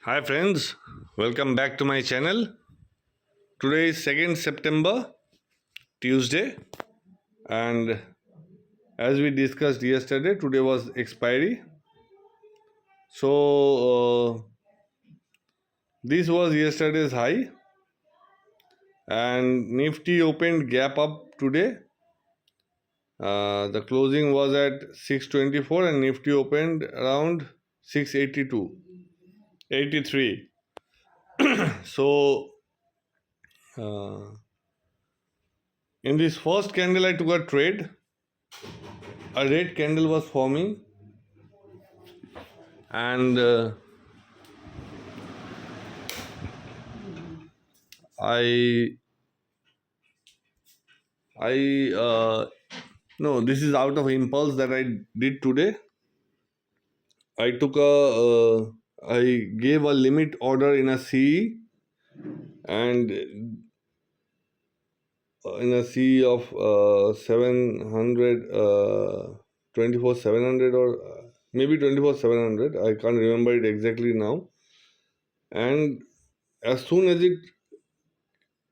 Hi friends, welcome back to my channel. Today is 2nd September, Tuesday, and as we discussed yesterday, today was expiry. So this was yesterday's high, and Nifty opened gap up today. The closing was at 624 and Nifty opened around 682, 83. So in this first candle I took a trade. A red candle was forming, and I no, this is out of impulse that I did today. I took I gave a limit order in a CE, and in a CE of 700, 24 700 or maybe 24 700. I can't remember it exactly now. And as soon as it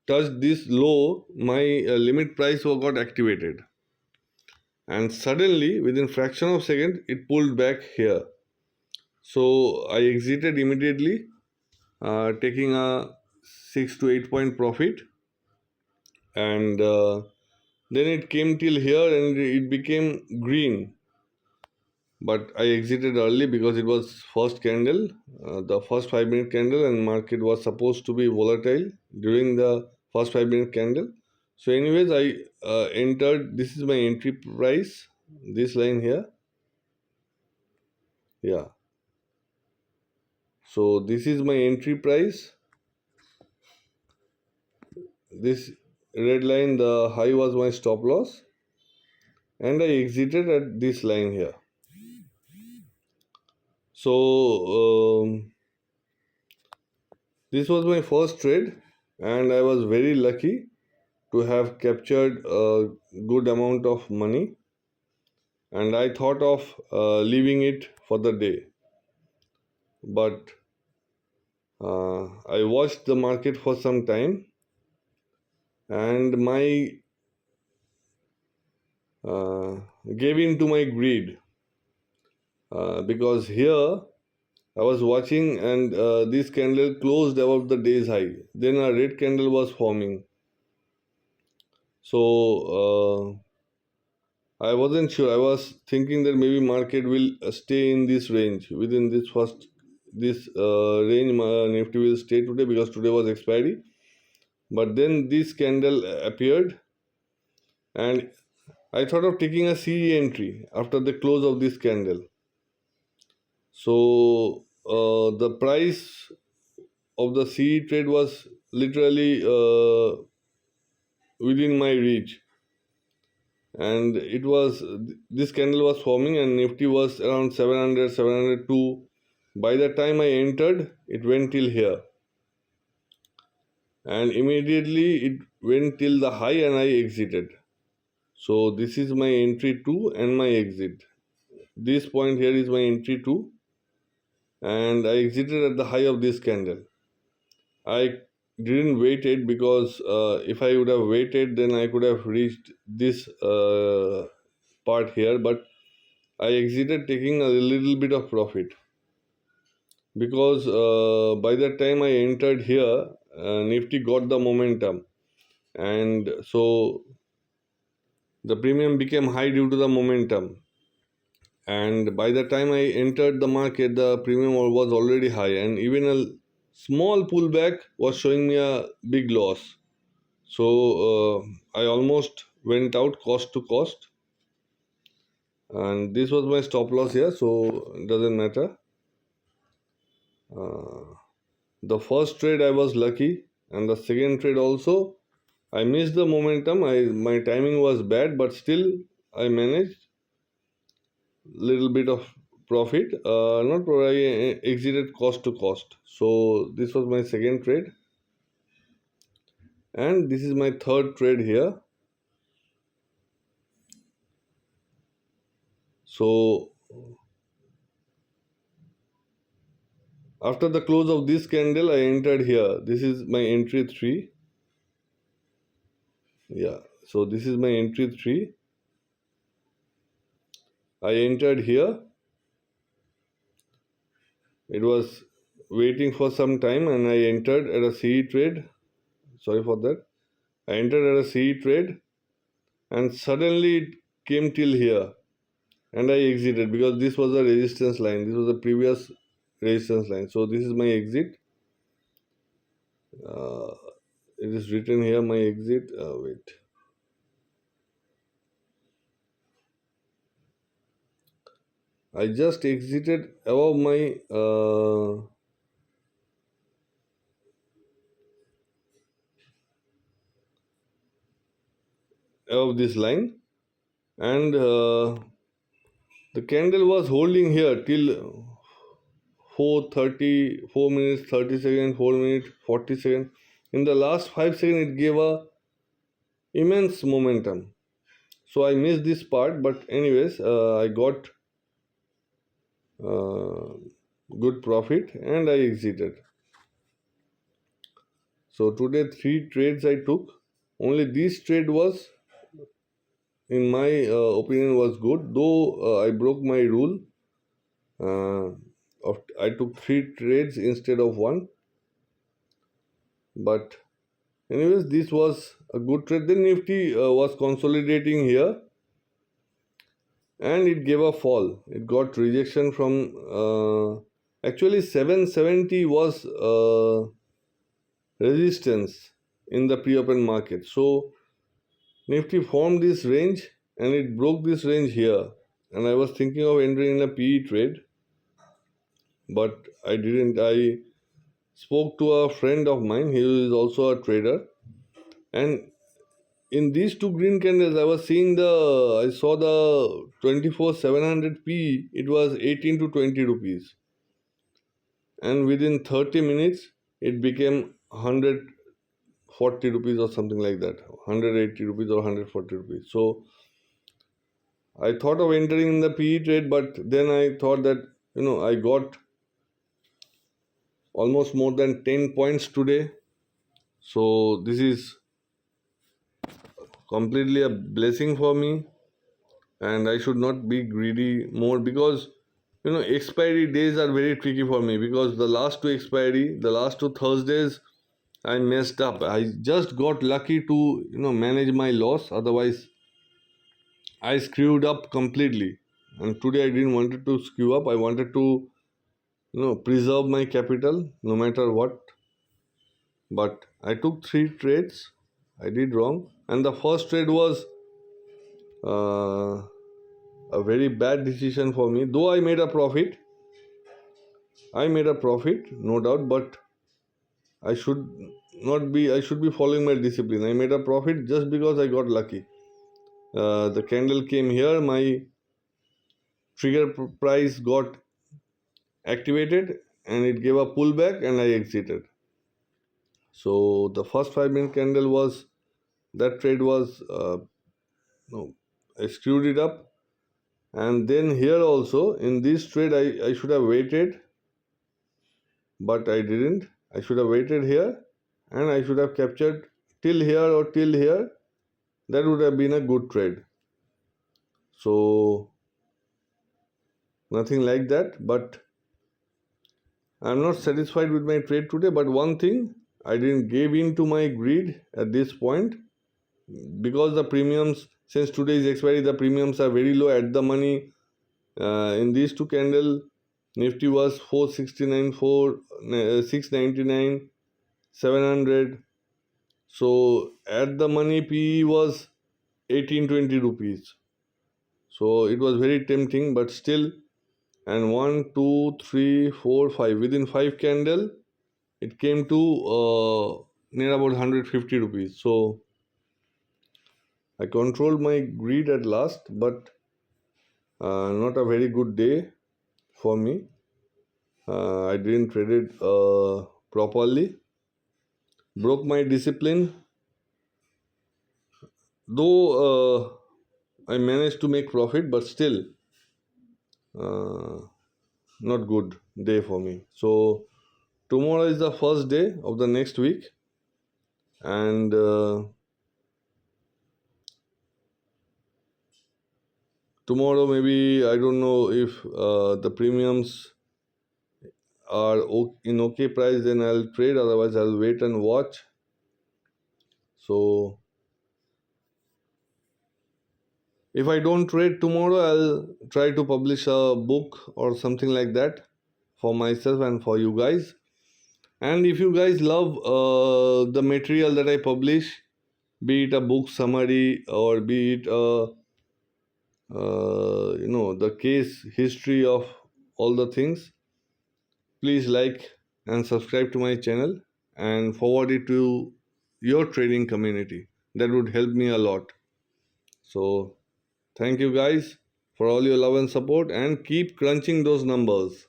touched this low, my limit price got activated, and suddenly within fraction of second it pulled back here. So I exited immediately, taking a 6 to 8 point profit, and then it came till here and it became green, but I exited early because it was first candle, the first 5 minute candle, and market was supposed to be volatile during the first 5 minute candle. So anyways, I entered. This is my entry price, this line here. Yeah, so this is my entry price. This red line, the high, was my stop loss, and I exited at this line here. So this was my first trade, and I was very lucky to have captured a good amount of money, and I thought of leaving it for the day, but I watched the market for some time, and my gave in to my greed, because here I was watching, and this candle closed above the day's high. Then a red candle was forming. So I wasn't sure. I was thinking that maybe market will stay in this range, within this range. Nifty will stay today because today was expiry. But then this candle appeared, and I thought of taking a CE entry after the close of this candle. So the price of the CE trade was literally within my reach, and this candle was forming, and Nifty was around 700, 702. By the time I entered, it went till here, and immediately it went till the high, and I exited. So this is my entry 2 and my exit. This point here is my entry 2, and I exited at the high of this candle. I didn't wait it because if I would have waited, then I could have reached this part here, but I exited taking a little bit of profit, because by the time I entered here, Nifty got the momentum, and so the premium became high due to the momentum. And by the time I entered the market, the premium was already high, and even a small pullback was showing me a big loss. So I almost went out cost to cost, and this was my stop loss here, so it doesn't matter. The first trade I was lucky, and the second trade also I missed the momentum. My timing was bad, but still I managed little bit of profit. Not I exited cost to cost. So this was my second trade, and this is my third trade here. So After the close of this candle, I entered here. This is my entry 3. Yeah, so this is my entry 3. I entered here. It was waiting for some time and I entered at a CE trade. Sorry for that. I entered at a CE trade and suddenly it came till here and I exited because this was a resistance line. This was a previous resistance line. So this is my exit. It is written here my exit. Wait. I just exited above my above this line, and the candle was holding here till 4:30, 4 minutes 30 seconds, 4 minutes 40 seconds. In the last 5 seconds, it gave a immense momentum. So I missed this part, but anyways, I got good profit and I exited. So today 3 trades I took. Only this trade was, in my opinion, was good. Though I broke my rule. I took 3 trades instead of 1. But anyways, this was a good trade. Then Nifty was consolidating here and it gave a fall. It got rejection from actually 770 was resistance in the pre-open market. So Nifty formed this range and it broke this range here. And I was thinking of entering in a PE trade, but I didn't. I spoke to a friend of mine. He is also a trader, and in these two green candles, I saw the 24,700 P. It was 18 to 20 rupees, and within 30 minutes, it became 140 rupees or something like that, 180 rupees or 140 rupees. So I thought of entering in the PE trade, but then I thought that I got almost more than 10 points today. So this is completely a blessing for me, and I should not be greedy more because expiry days are very tricky for me because the last two Thursdays I messed up. I just got lucky to manage my loss. Otherwise, I screwed up completely. And today I didn't want to screw up. I wanted to preserve my capital no matter what. But I took 3 trades. I did wrong, and the first trade was uh, a very bad decision for me. Though I made a profit, no doubt, but I should not be. I should be following my discipline. I made a profit just because I got lucky. The candle came here. My trigger price got activated, and it gave a pullback, and I exited. So the first 5-minute candle was that trade was no, I screwed it up. And then here also in this trade I should have waited, but I didn't. I should have waited here and I should have captured till here or till here. That would have been a good trade. So nothing like that, but I'm not satisfied with my trade today. But one thing, I didn't give in to my greed at this point because the premiums, since today is expiry, the premiums are very low at the money. In these two candle, Nifty was 469, 699, 700. So at the money PE was 18-20 rupees. So it was very tempting, but still, and 1, 2, 3, 4, 5. Within 5 candle, it came to near about 150 rupees. So I controlled my greed at last, but not a very good day for me. I didn't trade it properly. Broke my discipline. Though I managed to make profit, but still, not good day for me. So tomorrow is the first day of the next week, and tomorrow maybe I don't know if the premiums are in okay price, then I'll trade, otherwise I'll wait and watch. So if I don't trade tomorrow, I'll try to publish a book or something like that for myself and for you guys. And if you guys love the material that I publish, be it a book summary or be it a the case history of all the things, please like and subscribe to my channel and forward it to your trading community. That would help me a lot. So thank you guys for all your love and support, and keep crunching those numbers.